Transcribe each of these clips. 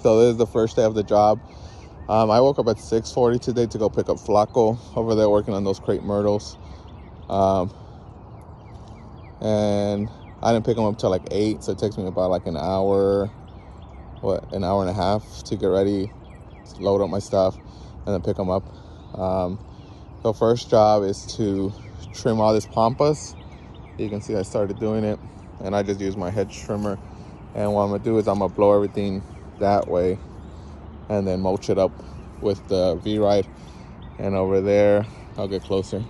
So this is the first day of the job. I woke up at 6:40 today to go pick up Flaco over there working on those crepe myrtles. And I didn't pick him up till like 8, so it takes me about like an hour and a half to get ready, load up my stuff, and then pick him up. The first job is to trim all this pampas. You can see I started doing it, and I just use my hedge trimmer. And what I'm gonna do is I'm gonna blow everything that way and then mulch it up with the V-Ride. And over there, I'll get closer.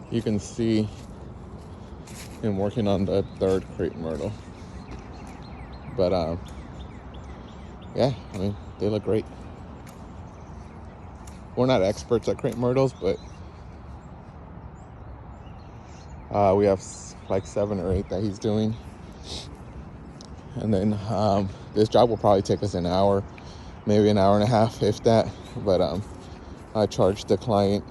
You can see him working on the third crepe myrtle. But yeah, I mean, they look great. We're not experts at crepe myrtles, but we have like 7 or 8 that he's doing. And then this job will probably take us an hour, maybe an hour and a half, if that. But I charged the client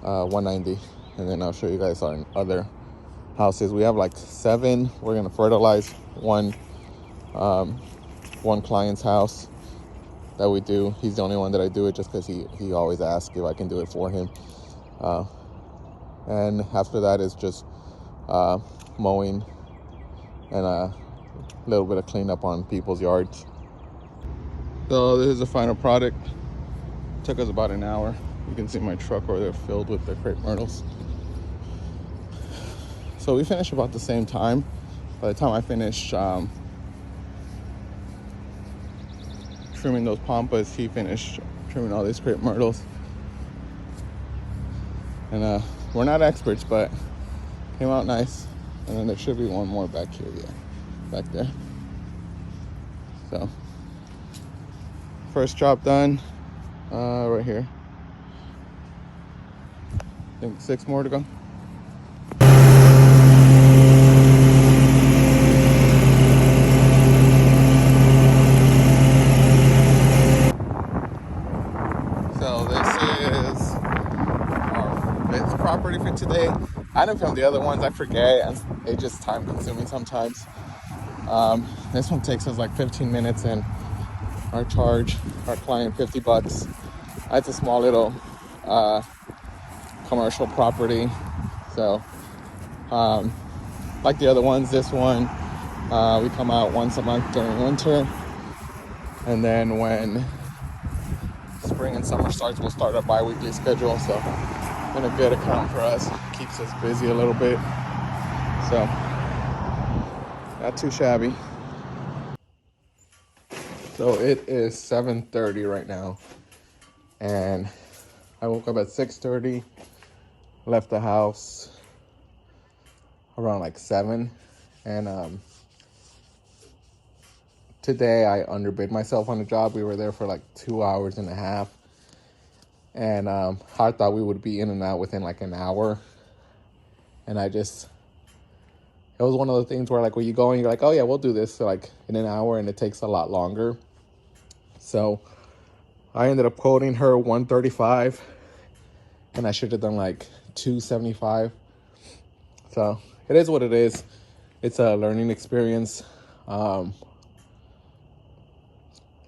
$190, and then I'll show you guys our other houses. We have like 7. We're gonna fertilize one client's house that we do. He's the only one that I do it just because he always asks if I can do it for him. And after that is just mowing and a little bit of cleanup on people's yards. So this is the final product. Took us about an hour. You can see my truck over there filled with the crepe myrtles. So we finished about the same time. By the time I finished trimming those pampas, he finished trimming all these crepe myrtles. And we're not experts, but came out nice. And then there should be one more back here, yeah, back there. So first job done, right here. I think 6 more to go. So this is our 5th property for today. I didn't film the other ones, I forget, and it's just time consuming sometimes. This one takes us like 15 minutes, and our charge our client $50. It's a small little commercial property. So like the other ones, this one we come out once a month during winter, and then when spring and summer starts, we'll start our bi-weekly schedule. So been a good account for us, keeps us busy a little bit, so not too shabby. So it is 7:30 right now, and I woke up at 6:30, left the house around like 7, and today I underbid myself on the job. We were there for like 2 hours and a half, and I thought we would be in and out within like an hour, and it was one of the things where like when you go and you're like, oh yeah, we'll do this like in an hour, and it takes a lot longer. So I ended up quoting her $135, and I should have done like $275. So it is what it is. It's a learning experience.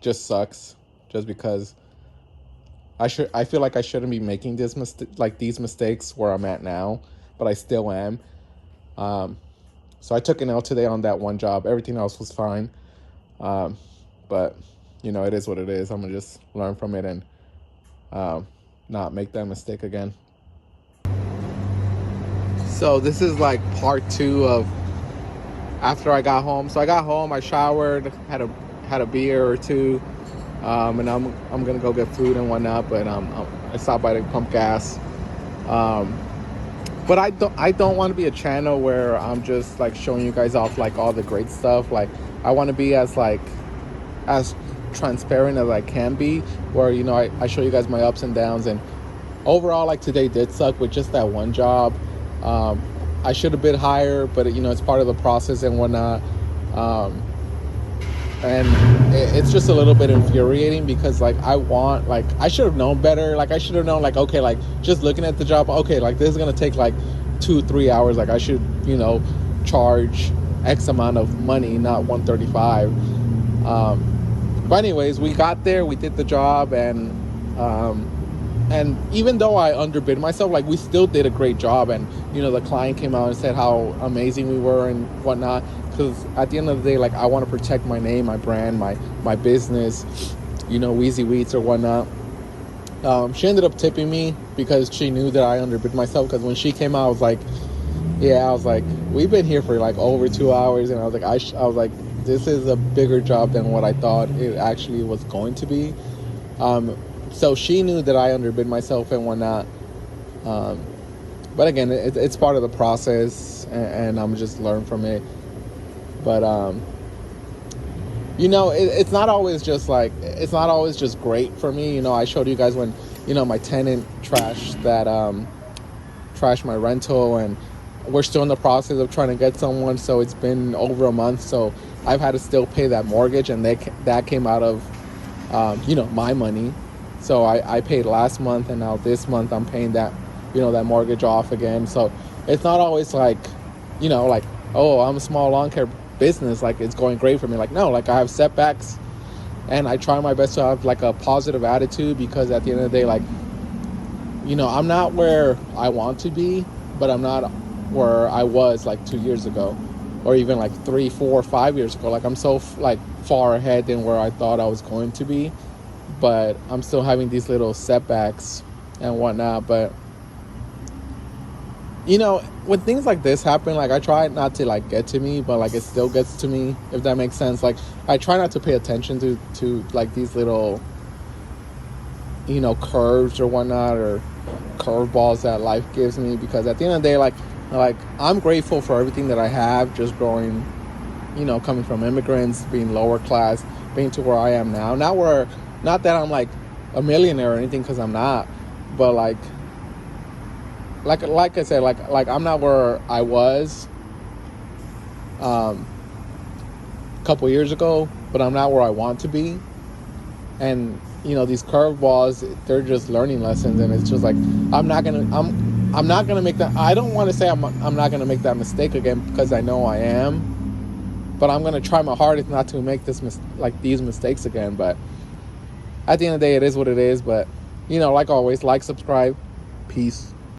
Just sucks, just because I feel like I shouldn't be making these mistakes where I'm at now, but I still am. So I took an L today on that one job. Everything else was fine. But you know, it is what it is. I'm gonna just learn from it and not make that mistake again. So this is like part 2 of after I got home. So I got home, I showered, had a beer or 2, and I'm gonna go get food and whatnot. But I stopped by to pump gas. But I don't want to be a channel where I'm just like showing you guys off like all the great stuff. Like I want to be as transparent as I can be, where, you know, I show you guys my ups and downs. And overall, like today did suck with just that one job. I should have bid higher, but you know, it's part of the process and whatnot. And it's just a little bit infuriating because like I should have known better. Like I should have known, like, okay, like just looking at the job, okay, like this is gonna take like 2-3 hours. Like I should, you know, charge X amount of money, not $135. But anyways, we got there, we did the job, and even though I underbid myself, like, we still did a great job. And the client came out and said how amazing we were and whatnot, because at the end of the day, like, I want to protect my name, my brand, my business, Wheezy Wheats or whatnot. She ended up tipping me because she knew that I underbid myself, because when she came out, I was like, we've been here for like over 2 hours, and I was like, I was like, this is a bigger job than what I thought it actually was going to be. So she knew that I underbid myself and whatnot. But again, it's part of the process, and I'm just learning from it. But it's not always just great for me. I showed you guys when my tenant trashed my rental, and we're still in the process of trying to get someone. So it's been over a month, so I've had to still pay that mortgage, and that came out of my money. So I paid last month, and now this month I'm paying that that mortgage off again. So it's not always like oh, I'm a small lawn care business, like it's going great for me. Like, no, like I have setbacks, and I try my best to have like a positive attitude, because at the end of the day, like I'm not where I want to be, but I'm not where I was like 2 years ago, or even like 3, 4, 5 years ago. Like, I'm so like far ahead than where I thought I was going to be, but I'm still having these little setbacks and whatnot. But when things like this happen, like, I try not to like get to me, but like it still gets to me, if that makes sense. Like, I try not to pay attention to like these little curves or whatnot, or curveballs that life gives me, because at the end of the day, like I'm grateful for everything that I have, just growing, coming from immigrants, being lower class, being to where I am now. Not that I'm like a millionaire or anything, because I'm not, but like I said, like I'm not where I was a couple years ago, but I'm not where I want to be. And these curveballs, they're just learning lessons, and it's just like I'm not gonna make that. I don't want to say I'm not gonna make that mistake again, because I know I am, but I'm gonna try my hardest not to make these mistakes again. But at the end of the day, it is what it is. But like always, like, subscribe, peace.